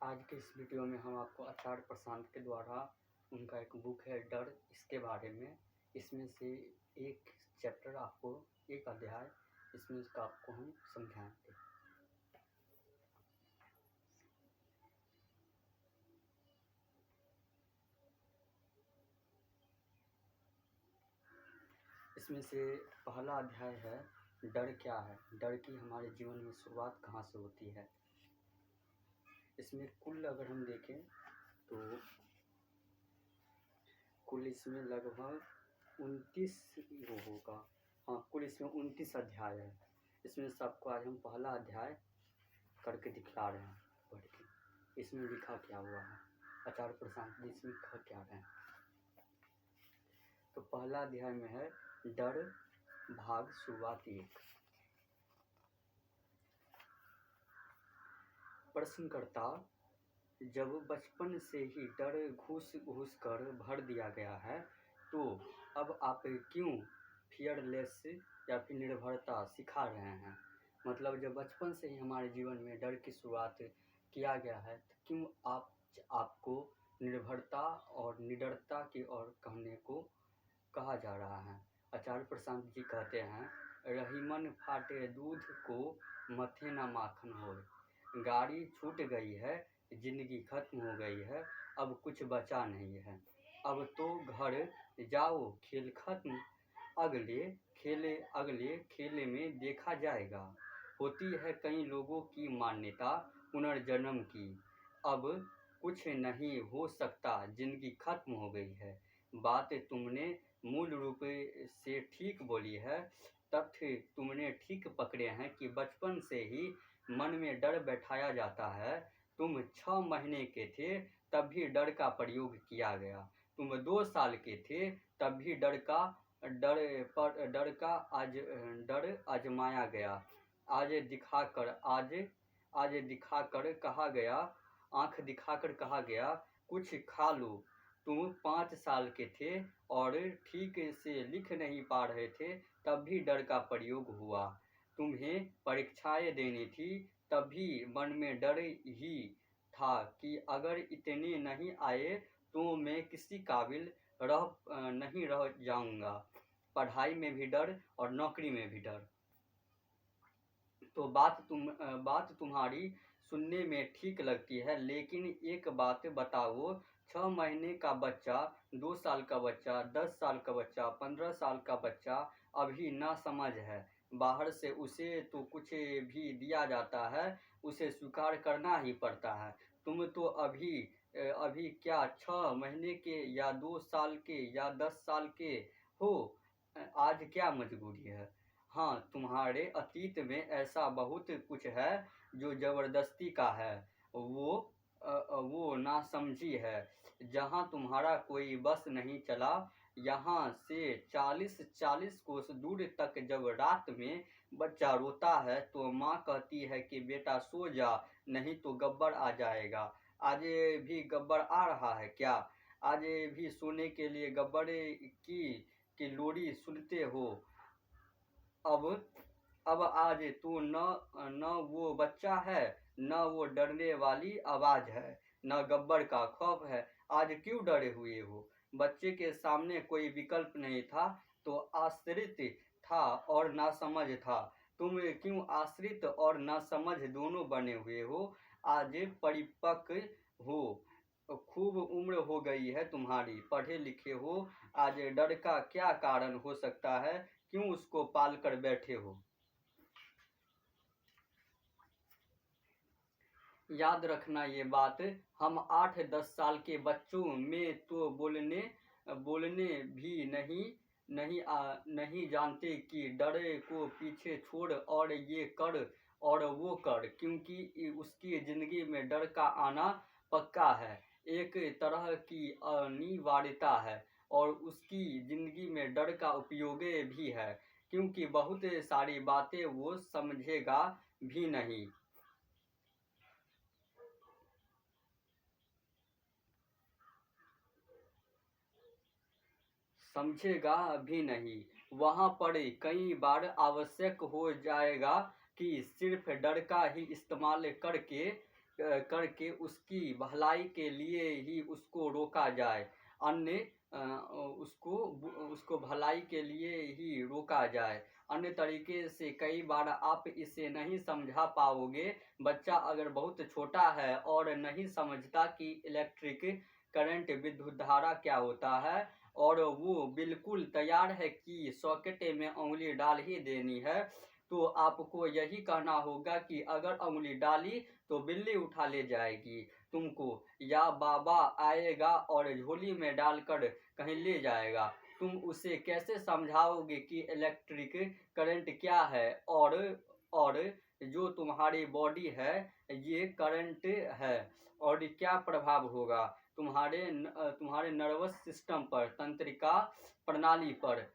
आज के इस वीडियो में हम आपको आचार्य प्रशांत के द्वारा उनका एक बुक है डर, इसके बारे में इसमें से एक चैप्टर आपको एक अध्याय इसमें इसका आपको हम समझाएंगे। इसमें से पहला अध्याय है डर क्या है, डर की हमारे जीवन में शुरुआत कहाँ से होती है। इसमें कुल अगर हम देखें तो कुल इसमें लगभग 29 वो होगा। हाँ, कुल इसमें 29 अध्याय है। इसमें से आपको आज हम पहला अध्याय करके दिखला रहे हैं पढ़ के। इसमें लिखा क्या हुआ है, आचार्य प्रशांत जी इसमें लिखा क्या है। तो पहला अध्याय में है डर भाग शुरुआत 1। प्रश्नकर्ता, जब बचपन से ही डर घुस घुस कर भर दिया गया है तो अब आप क्यों फियरलेस या फिर निर्भरता सिखा रहे हैं। मतलब जब बचपन से ही हमारे जीवन में डर की शुरुआत किया गया है तो क्यों आपको निर्भरता और निडरता की ओर कहने को कहा जा रहा है। आचार्य प्रशांत जी कहते हैं, रहीमन फाटे दूध को मथे न माखन होए, गाड़ी छूट गई है, जिंदगी खत्म हो गई है, अब कुछ बचा नहीं है, अब तो घर जाओ, खेल खत्म, अगले खेले में देखा जाएगा। होती है कई लोगों की मान्यता पुनर्जन्म की, अब कुछ नहीं हो सकता, जिंदगी खत्म हो गई है। बात तुमने मूल रूप से ठीक बोली है, तथ्य तुमने ठीक पकड़े हैं कि बचपन से ही मन में डर बैठाया जाता है। तुम 6 महीने के थे तब भी डर का प्रयोग किया गया, तुम 2 साल के थे तब भी डर आजमाया गया। आज दिखाकर कहा गया, आंख दिखाकर कहा गया, कुछ खा लो। तुम 5 साल के थे और ठीक से लिख नहीं पा रहे थे तब भी डर का प्रयोग हुआ। तुम्हें परीक्षाएं देनी थी तब भी मन में डर ही था कि अगर इतने नहीं आए तो मैं किसी काबिल नहीं रह जाऊंगा। पढ़ाई में भी डर और नौकरी में भी डर। तो बात तुम्हारी सुनने में ठीक लगती है, लेकिन एक बात बताओ, 6 महीने का बच्चा, 2 साल का बच्चा, 10 साल का बच्चा, 15 साल का बच्चा अभी ना समझ है। बाहर से उसे तो कुछ भी दिया जाता है, उसे स्वीकार करना ही पड़ता है। तुम तो अभी क्या 6 महीने के या 2 साल के या 10 साल के हो, आज क्या मजबूरी है। हाँ, तुम्हारे अतीत में ऐसा बहुत कुछ है जो जबरदस्ती का है, वो नासमझी है। जहाँ तुम्हारा कोई बस नहीं चला, यहाँ से 40 कोस दूर तक जब रात में बच्चा रोता है तो माँ कहती है कि बेटा सो जा, नहीं तो गब्बर आ जाएगा। आज भी गब्बर आ रहा है क्या? आज भी सोने के लिए गब्बर की लोरी सुनते हो? अब आज तू न वो बच्चा है, न वो डरने वाली आवाज है, न गब्बर का खौफ है। आज क्यों डरे हुए हो? बच्चे के सामने कोई विकल्प नहीं था तो आश्रित था और नासमझ था। तुम क्यों आश्रित और नासमझ दोनों बने हुए हो? आज परिपक्व हो, खूब उम्र हो गई है तुम्हारी, पढ़े लिखे हो, आज डर का क्या कारण हो सकता है? क्यों उसको पाल कर बैठे हो? याद रखना ये बात, हम 8-10 साल के बच्चों में तो बोलने भी नहीं जानते कि डर को पीछे छोड़ और ये कर और वो कर, क्योंकि उसकी जिंदगी में डर का आना पक्का है, एक तरह की अनिवार्यता है, और उसकी जिंदगी में डर का उपयोग भी है, क्योंकि बहुत सारी बातें वो समझेगा भी नहीं। वहाँ पर कई बार आवश्यक हो जाएगा कि सिर्फ डर का ही इस्तेमाल करके करके उसकी भलाई के लिए ही उसको रोका जाए, अन्य उसको भलाई के लिए ही रोका जाए। अन्य तरीके से कई बार आप इसे नहीं समझा पाओगे। बच्चा अगर बहुत छोटा है और नहीं समझता कि इलेक्ट्रिक करंट विद्युत धारा क्या होता है और वो बिल्कुल तैयार है कि सॉकेट में उंगली डाल ही देनी है, तो आपको यही कहना होगा कि अगर उंगली डाली तो बिल्ली उठा ले जाएगी तुमको, या बाबा आएगा और झोली में डालकर कहीं ले जाएगा। तुम उसे कैसे समझाओगे कि इलेक्ट्रिक करंट क्या है और जो तुम्हारी बॉडी है ये करंट है, और क्या प्रभाव होगा तुम्हारे नर्वस सिस्टम पर, तंत्रिका प्रणाली पर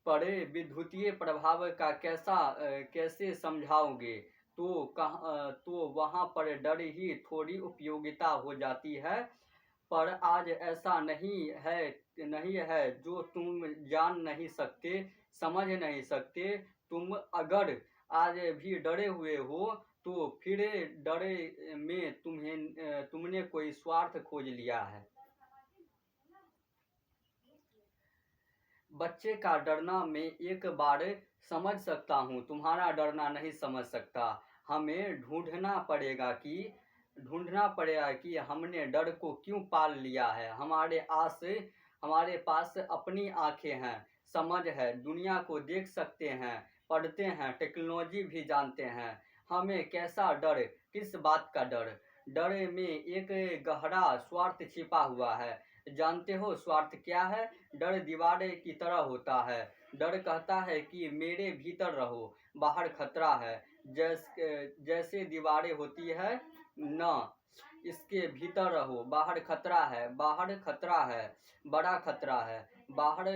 विद्युतीय प्रभाव का कैसे समझाओगे। तो वहाँ पर डर ही थोड़ी उपयोगिता हो जाती है। पर आज ऐसा नहीं है जो तुम जान नहीं सकते, समझ नहीं सकते। तुम अगर आज भी डरे हुए हो तो फिर डरे में तुमने कोई स्वार्थ खोज लिया है। बच्चे का डरना मैं एक बार समझ सकता हूँ, तुम्हारा डरना नहीं समझ सकता। हमें ढूंढना पड़ेगा कि हमने डर को क्यों पाल लिया है। हमारे पास अपनी आंखें हैं, समझ है, दुनिया को देख सकते हैं, पढ़ते हैं, टेक्नोलॉजी भी जानते हैं। हमें कैसा डर, किस बात का डर। डर में एक गहरा स्वार्थ छिपा हुआ है। जानते हो स्वार्थ क्या है? डर दीवार की तरह होता है। डर कहता है कि मेरे भीतर रहो, बाहर खतरा है। जैसे दीवारें होती है न, इसके भीतर रहो, बाहर खतरा है, बड़ा खतरा है। बाहर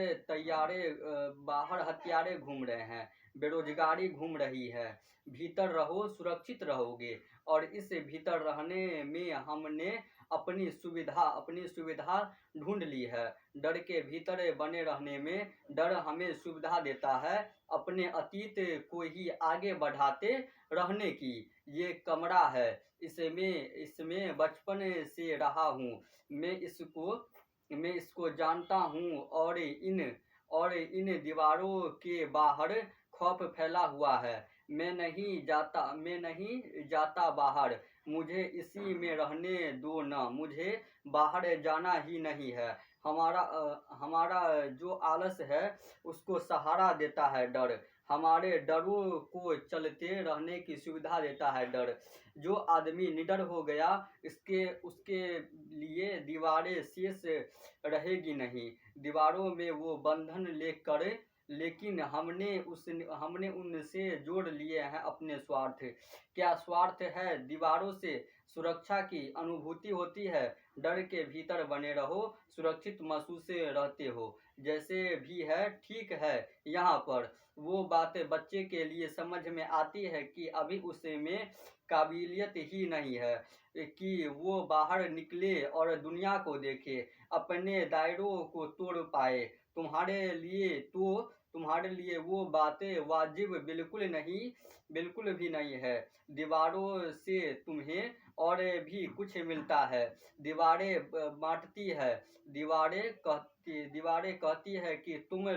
हथियारे घूम रहे हैं, बेरोजगारी घूम रही है। भीतर रहो, सुरक्षित रहोगे। और इस भीतर रहने में हमने अपनी सुविधा ढूंढ ली है। डर के भीतर बने रहने में डर हमें सुविधा देता है अपने अतीत को ही आगे बढ़ाते रहने की। ये कमरा है, इसमें बचपन से रहा हूँ, मैं इसको जानता हूँ। और इन दीवारों के बाहर खौफ फैला हुआ है। मैं नहीं जाता बाहर, मुझे इसी में रहने दो न, मुझे बाहर जाना ही नहीं है। हमारा जो आलस है उसको सहारा देता है डर। हमारे डरों को चलते रहने की सुविधा देता है डर। जो आदमी निडर हो गया उसके लिए दीवारें शेष रहेगी नहीं। दीवारों में वो बंधन लेकर, लेकिन हमने उनसे जोड़ लिए हैं अपने स्वार्थ। क्या स्वार्थ है? दीवारों से सुरक्षा की अनुभूति होती है। डर के भीतर बने रहो, सुरक्षित महसूस रहते हो। जैसे भी है ठीक है। यहाँ पर वो बातें बच्चे के लिए समझ में आती है कि अभी उसे में काबिलियत ही नहीं है कि वो बाहर निकले और दुनिया को देखे, अपने दायरों को तोड़ पाए। तुम्हारे लिए वो बातें वाजिब बिल्कुल भी नहीं है। दीवारों से तुम्हें और भी कुछ मिलता है। दीवारें बांटती है। दीवारें कहती है कि तुम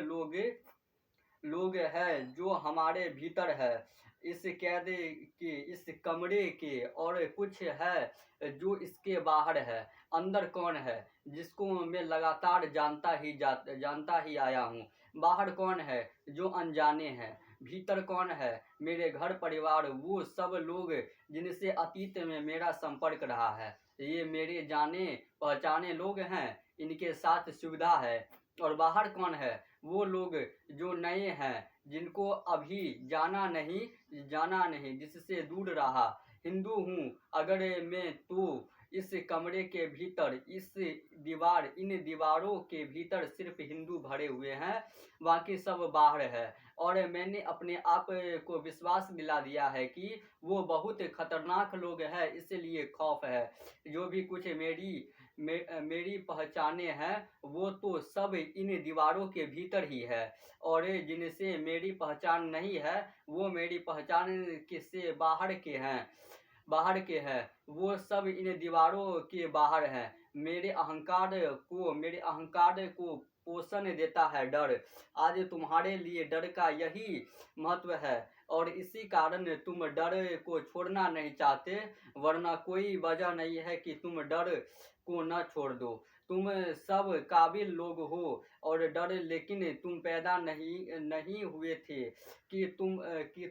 लोग हैं जो हमारे भीतर है, इस कैद के, इस कमरे के, और कुछ है जो इसके बाहर है। अंदर कौन है जिसको मैं लगातार जानता ही आया हूँ। बाहर कौन है जो अनजाने हैं। भीतर कौन है, मेरे घर परिवार, वो सब लोग जिनसे अतीत में मेरा संपर्क रहा है। ये मेरे जाने पहचाने लोग हैं, इनके साथ सुविधा है। और बाहर कौन है, वो लोग जो नए हैं, जिनको अभी जाना नहीं, जिससे दूर रहा। हिंदू हूँ अगर मैं, तो इस कमरे के भीतर, इन दीवारों के भीतर सिर्फ हिंदू भरे हुए हैं, बाकी सब बाहर है। और मैंने अपने आप को विश्वास दिला दिया है कि वो बहुत खतरनाक लोग हैं, इसलिए खौफ है। जो भी कुछ मेरी पहचाने हैं वो तो सब इन दीवारों के भीतर ही है। और जिनसे मेरी पहचान नहीं है वो मेरी पहचान से बाहर के हैं। बाहर के हैं वो सब इन दीवारों के बाहर हैं। मेरे अहंकार को पोषण देता है डर। आज तुम्हारे लिए डर का यही महत्व है और इसी कारण तुम डर को छोड़ना नहीं चाहते, वरना कोई वजह नहीं है कि तुम डर को न छोड़ दो। तुम सब काबिल लोग हो और डर, लेकिन तुम पैदा नहीं हुए थे कि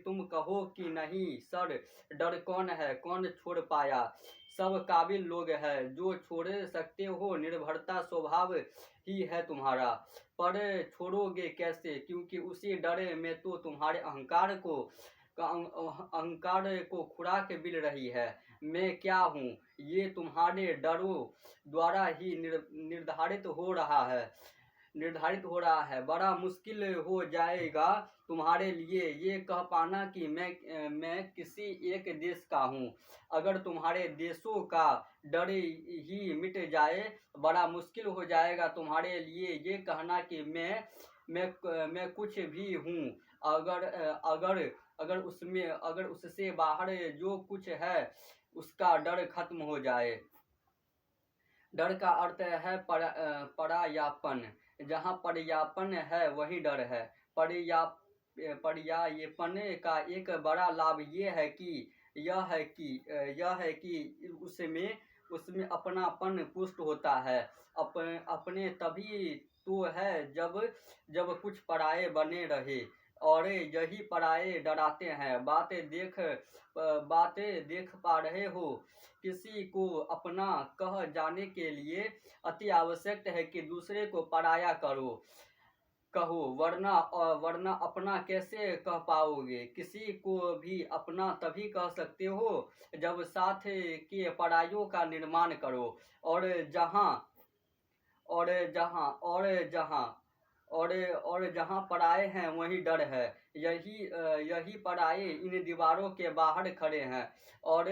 तुम कहो कि नहीं सर, डर कौन है, कौन छोड़ पाया। सब काबिल लोग हैं, जो छोड़ सकते हो, निर्भरता स्वभाव ही है तुम्हारा। पर छोड़ोगे कैसे, क्योंकि उसी डर में तो तुम्हारे अहंकार को खुराक मिल रही है। मैं क्या हूँ ये तुम्हारे डरों द्वारा ही निर्धारित हो रहा है। बड़ा मुश्किल हो जाएगा तुम्हारे लिए ये कह पाना कि मैं किसी एक देश का हूँ। अगर तुम्हारे देशों का डर ही मिट जाए, बड़ा मुश्किल हो जाएगा तुम्हारे लिए ये कहना कि मैं कुछ भी हूँ। अगर उससे बाहर जो कुछ है उसका डर खत्म हो जाए। डर का अर्थ है परायापन। जहाँ पर्यापन है वही डर है। पर्यायपन का एक बड़ा लाभ यह है कि उसमें अपनापन पुष्ट होता है। अपने तभी तो है जब कुछ पराये बने रहे, और यही पराये डराते हैं। बातें देख पा रहे हो, किसी को अपना कह जाने के लिए अति आवश्यक है कि दूसरे को पराया कहो, वरना अपना कैसे कह पाओगे। किसी को भी अपना तभी कह सकते हो जब साथ के परायों का निर्माण करो। और जहाँ पराये हैं वहीं डर है। यही पराये इन दीवारों के बाहर खड़े हैं। और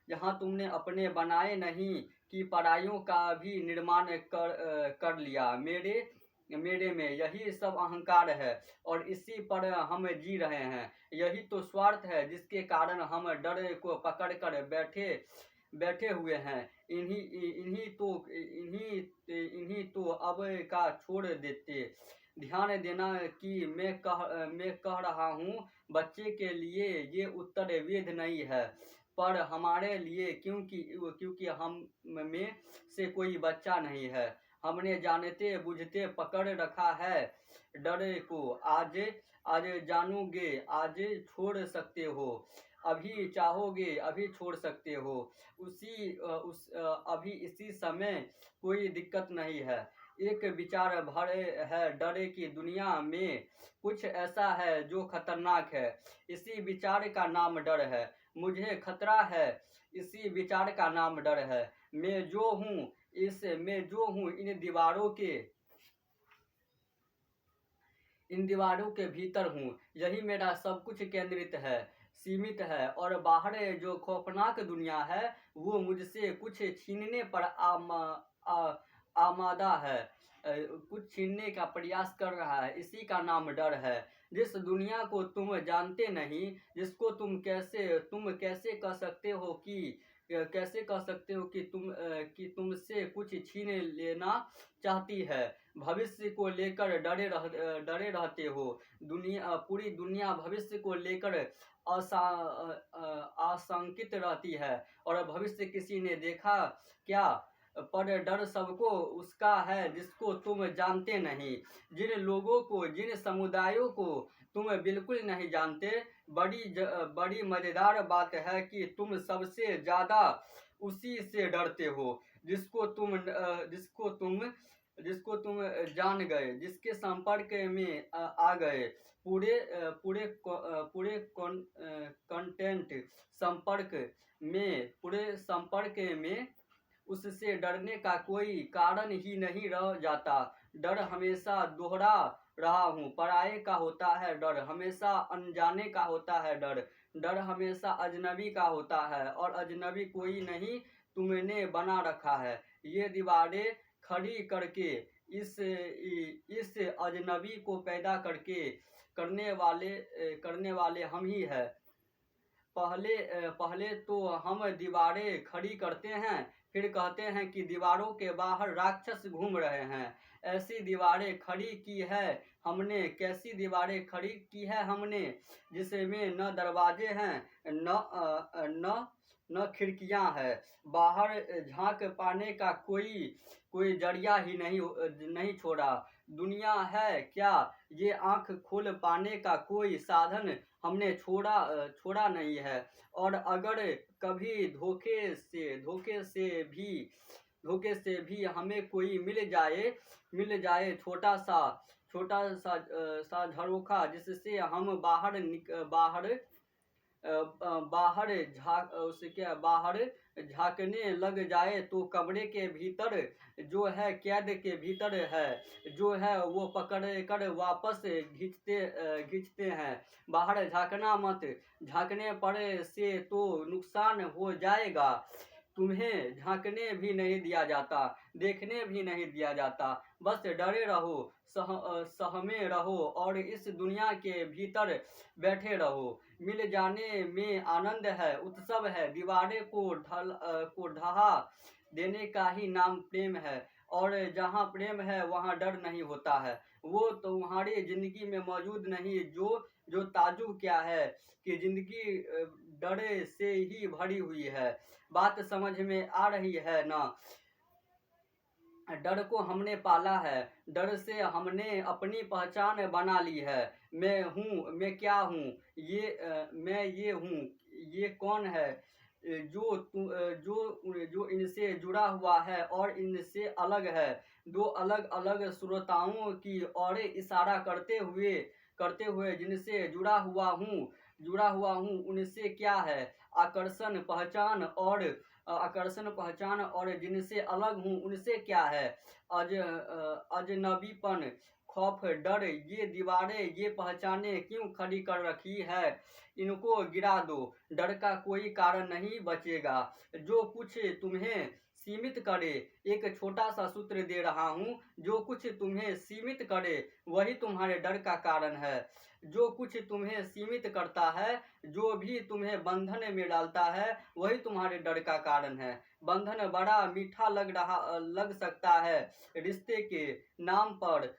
जहाँ तुमने अपने बनाए नहीं कि परायों का भी निर्माण कर लिया। मेरे में यही सब अहंकार है और इसी पर हम जी रहे हैं। यही तो स्वार्थ है जिसके कारण हम डर को पकड़ कर बैठे हुए हैं। इन्हीं तो अब का छोड़ देते। ध्यान देना कि मैं कह रहा हूँ बच्चे के लिए ये उत्तर वेद नहीं है, पर हमारे लिए, क्योंकि हम में से कोई बच्चा नहीं है। हमने जानते बुझते पकड़ रखा है डर को। आज जानोगे, आज छोड़ सकते हो। अभी चाहोगे अभी छोड़ सकते हो। अभी इसी समय कोई दिक्कत नहीं है। एक विचार भरे है डर की दुनिया में कुछ ऐसा है जो खतरनाक है। इसी विचार का नाम डर है। मुझे खतरा है, इसी विचार का नाम डर है। मैं जो हूँ इन दीवारों के भीतर हूँ। यही मेरा सब कुछ केंद्रित है, सीमित है। और बाहर जो खौफनाक दुनिया है वो मुझसे कुछ छीनने पर आमादा है, कुछ छीनने का प्रयास कर रहा है। इसी का नाम डर है। जिस दुनिया को तुम जानते नहीं, जिसको तुम कैसे कह सकते हो कि तुमसे कुछ छीन लेना चाहती है। भविष्य को लेकर डरे रहते हो। पूरी दुनिया भविष्य को लेकर आशंकित रहती है। और भविष्य किसी ने देखा क्या, पर डर सबको उसका है जिसको तुम जानते नहीं। जिन लोगों को, जिन समुदायों को तुम बिल्कुल नहीं जानते, बड़ी मजेदार बात है कि तुम सबसे ज्यादा उसी से डरते हो जिसको तुम जान गए, जिसके संपर्क में आ गए। पूरे संपर्क में उससे डरने का कोई कारण ही नहीं रह जाता। डर हमेशा दोहरा रहा हूँ। पराये का होता है डर, हमेशा अनजाने का होता है डर हमेशा अजनबी का होता है, और अजनबी कोई नहीं, तुमने बना रखा है। ये दीवारें खड़ी करके इस अजनबी को पैदा करने वाले हम ही है। पहले तो हम दीवारें खड़ी करते हैं, फिर कहते हैं कि दीवारों के बाहर राक्षस घूम रहे हैं। ऐसी दीवारें खड़ी की है हमने, कैसी दीवारें खड़ी की है हमने, जिसमें न दरवाजे हैं न खिड़कियां है। बाहर झांक पाने का कोई जरिया ही नहीं छोड़ा। दुनिया है क्या, ये आंख खोल पाने का कोई साधन हमने छोड़ा नहीं है। और अगर कभी धोखे से भी हमें कोई मिल जाए छोटा सा झरोखा, जिससे हम बाहर झांकने लग जाए, तो कमरे के भीतर जो है, कैद के भीतर है जो है, वो पकड़ कर वापस खींचते हैं। बाहर झांकना मत, झांकने पर से तो नुकसान हो जाएगा। तुम्हें झांकने भी नहीं दिया जाता, देखने भी नहीं दिया जाता। बस डरे रहो, सहमे रहो और इस दुनिया के भीतर बैठे रहो। मिल जाने में आनंद है, उत्सव है। दीवारें को ढहा देने का ही नाम प्रेम है। और जहाँ प्रेम है वहाँ डर नहीं होता है। वो तुम्हारी जिंदगी में मौजूद नहीं। जो ताजुब क्या है कि जिंदगी डरे से ही भरी हुई है। बात समझ में आ रही है ना? डर को हमने पाला है, डर से हमने अपनी पहचान बना ली है। मैं हूँ, मैं क्या हूँ, मैं ये हूँ, ये कौन है? जो इनसे जुड़ा हुआ है और इनसे अलग है। दो अलग अलग श्रोताओं की ओर इशारा करते हुए जिनसे जुड़ा हुआ हूँ उनसे क्या है? आकर्षण पहचान और जिनसे अलग हूँ उनसे क्या है? अजनबीपन, खौफ, डर, ये दीवारें, ये पहचानें क्यों खड़ी कर रखी है? इनको गिरा दो, डर का कोई कारण नहीं बचेगा जो कुछ तुम्हें सीमित करे। एक छोटा सा सूत्र दे रहा हूँ, जो कुछ तुम्हें सीमित करे वही तुम्हारे डर का कारण है। जो कुछ तुम्हें सीमित करता है, जो भी तुम्हें बंधन में डालता है, वही तुम्हारे डर का कारण है। बंधन बड़ा मीठा लग सकता है, रिश्ते के नाम पर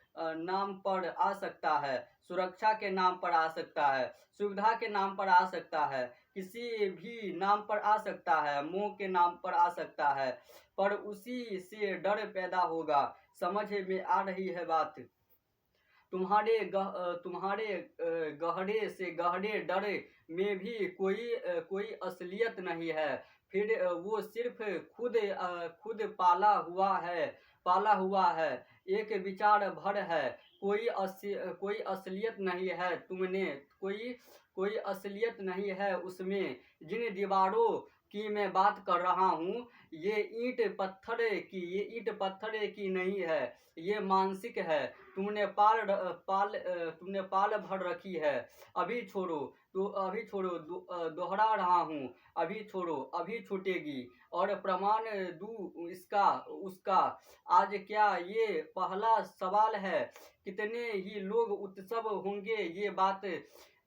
आ सकता है, सुरक्षा के नाम पर आ सकता है, सुविधा के नाम पर आ सकता है, किसी भी नाम पर आ सकता है, मोह के नाम पर आ सकता है, पर उसी से डर पैदा होगा। समझ में आ रही है बात? तुम्हारे गहरे से गहरे डर में भी कोई असलियत नहीं है। फिर वो सिर्फ खुद पाला हुआ है। एक विचार भर है, कोई असलियत नहीं है तुमने, कोई असलियत नहीं है उसमें। जिन दीवारों की मैं बात कर रहा हूँ, ये ईंट पत्थर की नहीं है, ये मानसिक है। तुमने पाल भर रखी है। अभी छोड़ो, दोहरा रहा हूँ, अभी छोड़ो, अभी छूटेगी। और प्रमाण दूं उसका। आज क्या ये पहला सवाल है? कितने ही लोग उत्सव होंगे ये बात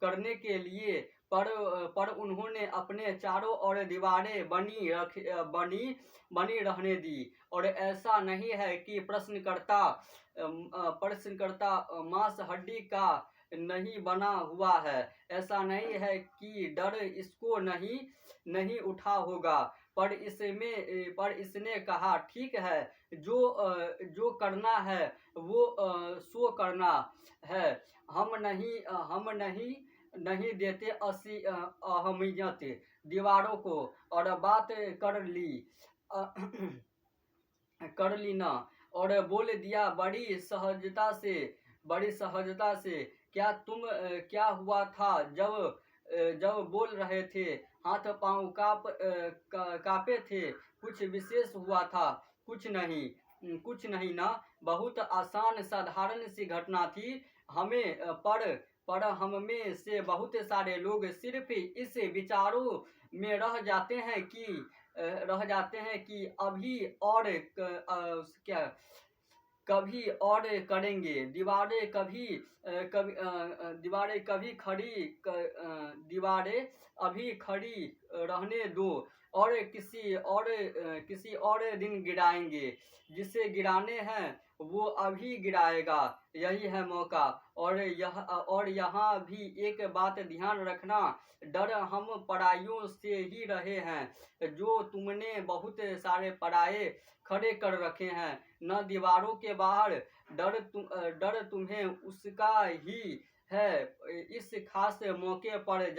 करने के लिए, पर उन्होंने अपने चारों ओर दीवारें बनी रहने दी। और ऐसा नहीं है कि प्रश्नकर्ता मांस हड्डी का नहीं बना हुआ है। ऐसा नहीं है कि डर इसको नहीं उठा होगा, पर इसने कहा ठीक है, जो करना है वो सो करना है। हम नहीं देते अहमियत दीवारों को। और बात कर ली ना, और बोल दिया बड़ी सहजता से। क्या हुआ था जब बोल रहे थे? हाथ पांव कांपे थे? कुछ विशेष हुआ था? कुछ नहीं ना, बहुत आसान साधारण सी घटना थी। पर हम में से बहुत सारे लोग सिर्फ इस विचारों में रह जाते हैं कि अभी और क्या कभी और करेंगे, दीवारें कभी दीवारें कभी खड़ी दीवारें अभी खड़ी रहने दो, और किसी और दिन गिराएंगे, जिसे गिराने हैं वो अभी गिराएगा, यही है मौका। और यहाँ भी एक बात ध्यान रखना, डर हम पराइयों से ही रहे हैं, जो तुमने बहुत सारे पराये खड़े कर रखे हैं, न दीवारों के बाहर। डर तुम्हें उसका ही है। इस खास मौके पर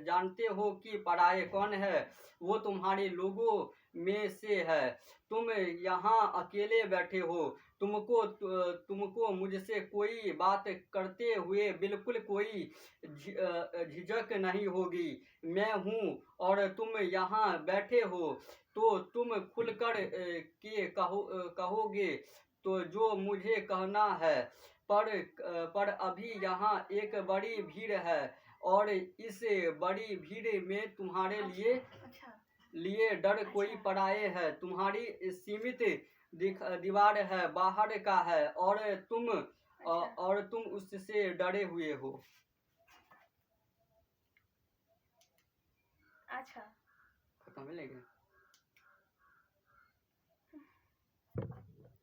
जानते हो कि पराये कौन है? वो तुम्हारे लोगों में से है। तुम यहाँ अकेले बैठे हो, तुमको मुझसे कोई बात करते हुए बिल्कुल कोई झिझक नहीं होगी। मैं हूँ और तुम यहाँ बैठे हो, तो तुम खुलकर कहोगे तो जो मुझे कहना है। पर अभी यहाँ एक बड़ी भीड़ है, और इस बड़ी भीड़ में तुम्हारे लिए डर कोई पराये है। तुम्हारी सीमित दीवार है, बाहर का है, और तुम उससे डरे हुए हो। अच्छा, खत्म मिलेगा।